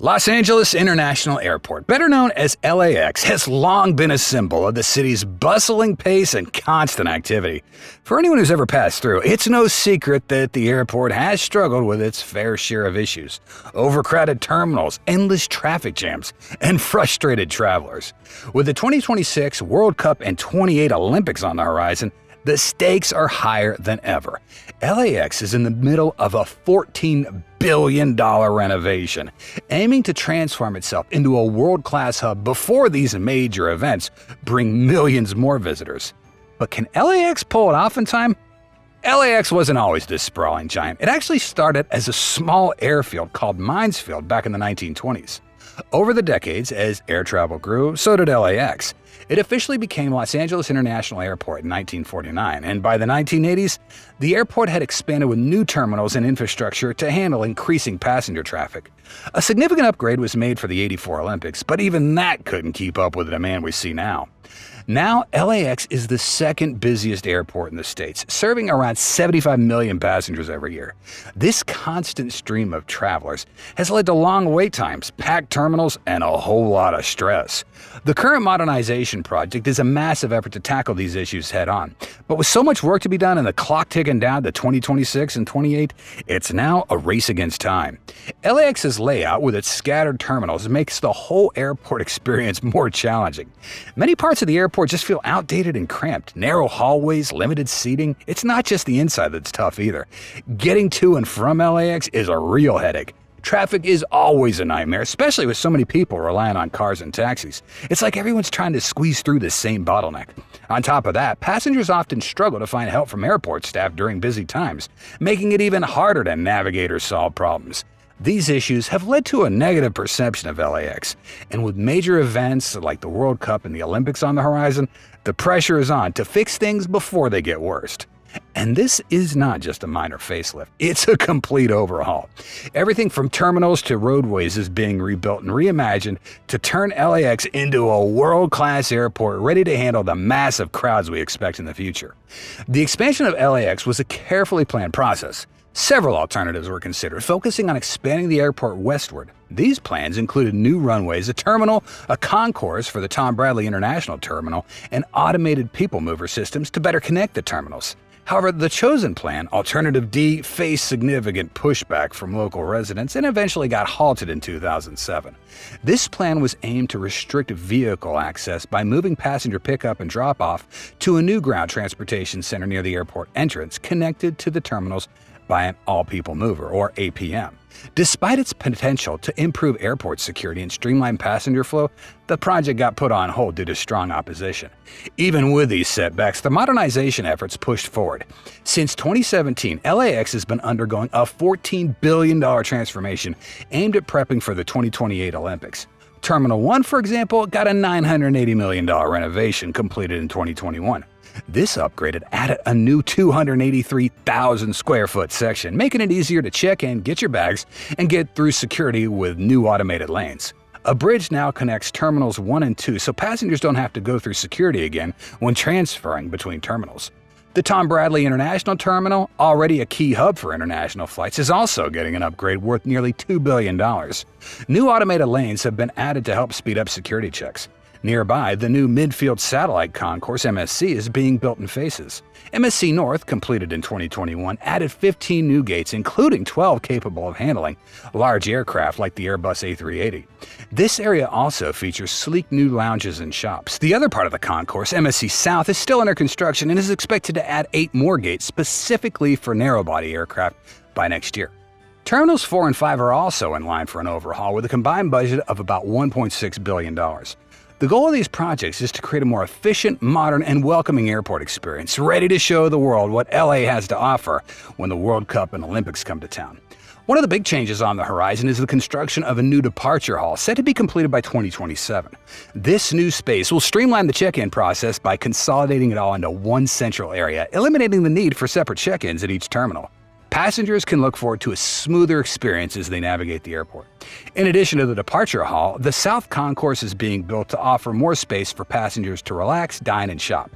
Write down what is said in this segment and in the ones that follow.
Los Angeles International Airport, better known as LAX, has long been a symbol of the city's bustling pace and constant activity. For anyone who's ever passed through, it's no secret that the airport has struggled with its fair share of issues: overcrowded terminals, endless traffic jams, and frustrated travelers. With the 2026 World Cup and 28 Olympics on the horizon, the stakes are higher than ever. LAX is in the middle of a $14 billion renovation, aiming to transform itself into a world-class hub before these major events bring millions more visitors. But can LAX pull it off in time? LAX wasn't always this sprawling giant. It actually started as a small airfield called Mines Field back in the 1920s. Over the decades, as air travel grew, so did LAX. It officially became Los Angeles International Airport in 1949, and by the 1980s, the airport had expanded with new terminals and infrastructure to handle increasing passenger traffic. A significant upgrade was made for the '84 Olympics, but even that couldn't keep up with the demand we see now. Now, LAX is the second busiest airport in the States, serving around 75 million passengers every year. This constant stream of travelers has led to long wait times, packed terminals, and a whole lot of stress. The current modernization project is a massive effort to tackle these issues head-on. But with so much work to be done and the clock ticking down to 2026 and 28, it's now a race against time. LAX's layout with its scattered terminals makes the whole airport experience more challenging. Many parts of the airport just feel outdated and cramped. Narrow hallways, limited seating. It's not just the inside that's tough either. Getting to and from LAX is a real headache. Traffic is always a nightmare, especially with so many people relying on cars and taxis. It's like everyone's trying to squeeze through the same bottleneck. On top of that, passengers often struggle to find help from airport staff during busy times, making it even harder to navigate or solve problems. These issues have led to a negative perception of LAX, and with major events like the World Cup and the Olympics on the horizon, the pressure is on to fix things before they get worse. And this is not just a minor facelift, it's a complete overhaul. Everything from terminals to roadways is being rebuilt and reimagined to turn LAX into a world-class airport ready to handle the massive crowds we expect in the future. The expansion of LAX was a carefully planned process. Several alternatives were considered, focusing on expanding the airport westward. These plans included new runways, a terminal, a concourse for the Tom Bradley International Terminal, and automated people mover systems to better connect the terminals. However, the chosen plan, Alternative D, faced significant pushback from local residents and eventually got halted in 2007. This plan was aimed to restrict vehicle access by moving passenger pickup and drop-off to a new ground transportation center near the airport entrance connected to the terminals by an all-people mover, or APM. Despite its potential to improve airport security and streamline passenger flow, the project got put on hold due to strong opposition. Even with these setbacks, the modernization efforts pushed forward. Since 2017, LAX has been undergoing a $14 billion transformation aimed at prepping for the 2028 Olympics. Terminal 1, for example, got a $980 million renovation completed in 2021. This upgrade had added a new 283,000 square foot section, making it easier to check in, get your bags, and get through security with new automated lanes. A bridge now connects terminals 1 and 2, so passengers don't have to go through security again when transferring between terminals. The Tom Bradley International Terminal, already a key hub for international flights, is also getting an upgrade worth nearly $2 billion. New automated lanes have been added to help speed up security checks. Nearby, the new Midfield Satellite Concourse (MSC) is being built in phases. MSC North, completed in 2021, added 15 new gates, including 12 capable of handling large aircraft like the Airbus A380. This area also features sleek new lounges and shops. The other part of the concourse, MSC South, is still under construction and is expected to add 8 more gates specifically for narrow-body aircraft by next year. Terminals 4 and 5 are also in line for an overhaul with a combined budget of about $1.6 billion. The goal of these projects is to create a more efficient, modern, and welcoming airport experience, ready to show the world what LA has to offer when the World Cup and Olympics come to town. One of the big changes on the horizon is the construction of a new departure hall set to be completed by 2027. This new space will streamline the check-in process by consolidating it all into one central area, eliminating the need for separate check-ins at each terminal. Passengers can look forward to a smoother experience as they navigate the airport. In addition to the departure hall, the South Concourse is being built to offer more space for passengers to relax, dine, and shop.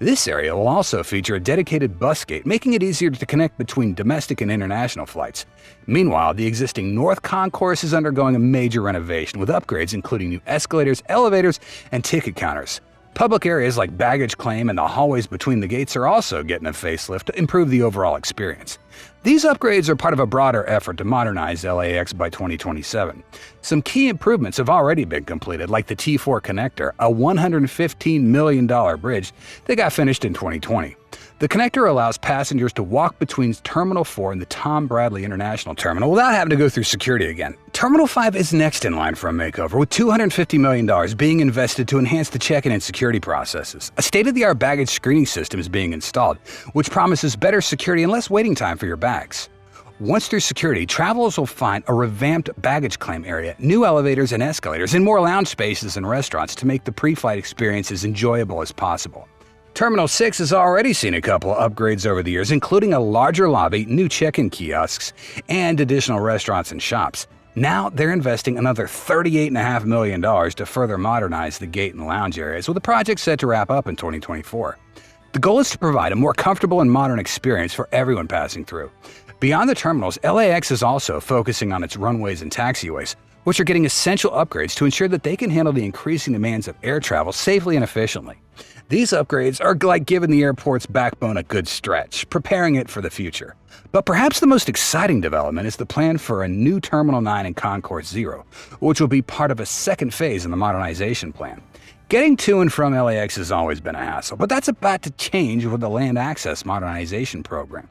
This area will also feature a dedicated bus gate, making it easier to connect between domestic and international flights. Meanwhile, the existing North Concourse is undergoing a major renovation with upgrades including new escalators, elevators, and ticket counters. Public areas like baggage claim and the hallways between the gates are also getting a facelift to improve the overall experience. These upgrades are part of a broader effort to modernize LAX by 2027. Some key improvements have already been completed, like the T4 connector, a $115 million bridge that got finished in 2020. The connector allows passengers to walk between Terminal 4 and the Tom Bradley International Terminal without having to go through security again. Terminal 5 is next in line for a makeover, with $250 million being invested to enhance the check-in and security processes. A state-of-the-art baggage screening system is being installed, which promises better security and less waiting time for your bags. Once through security, travelers will find a revamped baggage claim area, new elevators and escalators, and more lounge spaces and restaurants to make the pre-flight experience as enjoyable as possible. Terminal 6 has already seen a couple of upgrades over the years, including a larger lobby, new check-in kiosks, and additional restaurants and shops. Now they're investing another $38.5 million to further modernize the gate and lounge areas, with the project set to wrap up in 2024. The goal is to provide a more comfortable and modern experience for everyone passing through. Beyond the terminals, LAX is also focusing on its runways and taxiways, which are getting essential upgrades to ensure that they can handle the increasing demands of air travel safely and efficiently. These upgrades are like giving the airport's backbone a good stretch, preparing it for the future. But perhaps the most exciting development is the plan for a new Terminal 9 and Concourse 0, which will be part of a second phase in the modernization plan. Getting to and from LAX has always been a hassle, but that's about to change with the Land Access Modernization Program.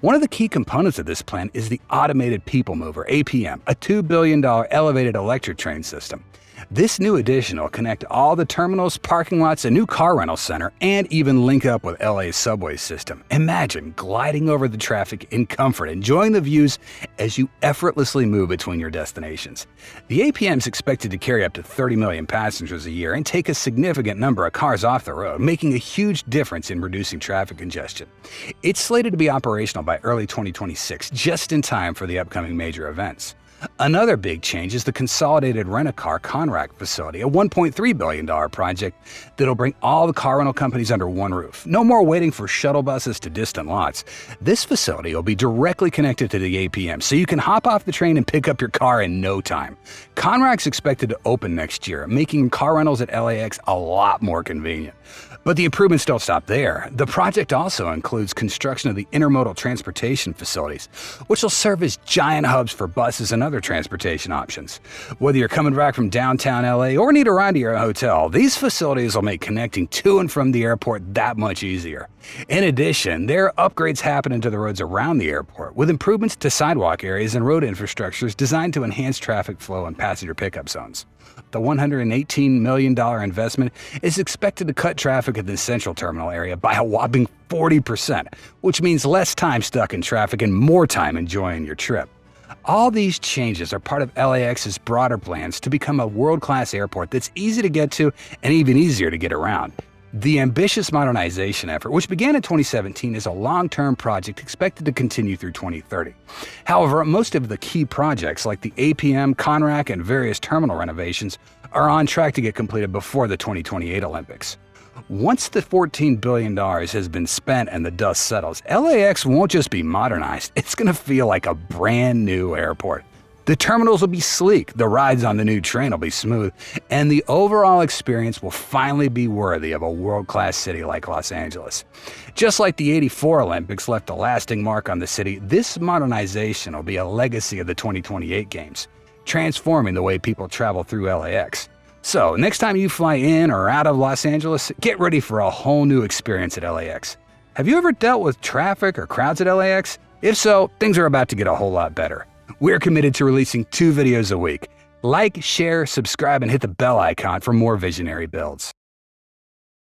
One of the key components of this plan is the Automated People Mover, APM, a $2 billion elevated electric train system. This new addition will connect all the terminals, parking lots, a new car rental center, and even link up with LA's subway system. Imagine gliding over the traffic in comfort, enjoying the views as you effortlessly move between your destinations. The APM is expected to carry up to 30 million passengers a year and take a significant number of cars off the road, making a huge difference in reducing traffic congestion. It's slated to be operational by early 2026, just in time for the upcoming major events. Another big change is the Consolidated Rent-A-Car Conrack facility, a $1.3 billion project that'll bring all the car rental companies under one roof. No more waiting for shuttle buses to distant lots. This facility will be directly connected to the APM, so you can hop off the train and pick up your car in no time. Conrack's expected to open next year, making car rentals at LAX a lot more convenient. But the improvements don't stop there. The project also includes construction of the intermodal transportation facilities, which will serve as giant hubs for buses and other transportation options. Whether you're coming back from downtown LA or need a ride to your hotel, these facilities will make connecting to and from the airport that much easier. In addition, there are upgrades happening to the roads around the airport, with improvements to sidewalk areas and road infrastructures designed to enhance traffic flow and passenger pickup zones. The $118 million investment is expected to cut traffic at the central terminal area by a whopping 40%, which means less time stuck in traffic and more time enjoying your trip. All these changes are part of LAX's broader plans to become a world-class airport that's easy to get to and even easier to get around. The ambitious modernization effort, which began in 2017, is a long-term project expected to continue through 2030. However, most of the key projects like the APM, Conrack, and various terminal renovations are on track to get completed before the 2028 Olympics. Once the $14 billion has been spent and the dust settles, LAX won't just be modernized, it's going to feel like a brand new airport. The terminals will be sleek, the rides on the new train will be smooth, and the overall experience will finally be worthy of a world-class city like Los Angeles. Just like the '84 Olympics left a lasting mark on the city, this modernization will be a legacy of the 2028 Games, transforming the way people travel through LAX. So, next time you fly in or out of Los Angeles, get ready for a whole new experience at LAX. Have you ever dealt with traffic or crowds at LAX? If so, things are about to get a whole lot better. We're committed to releasing 2 videos a week. Like, share, subscribe, and hit the bell icon for more visionary builds.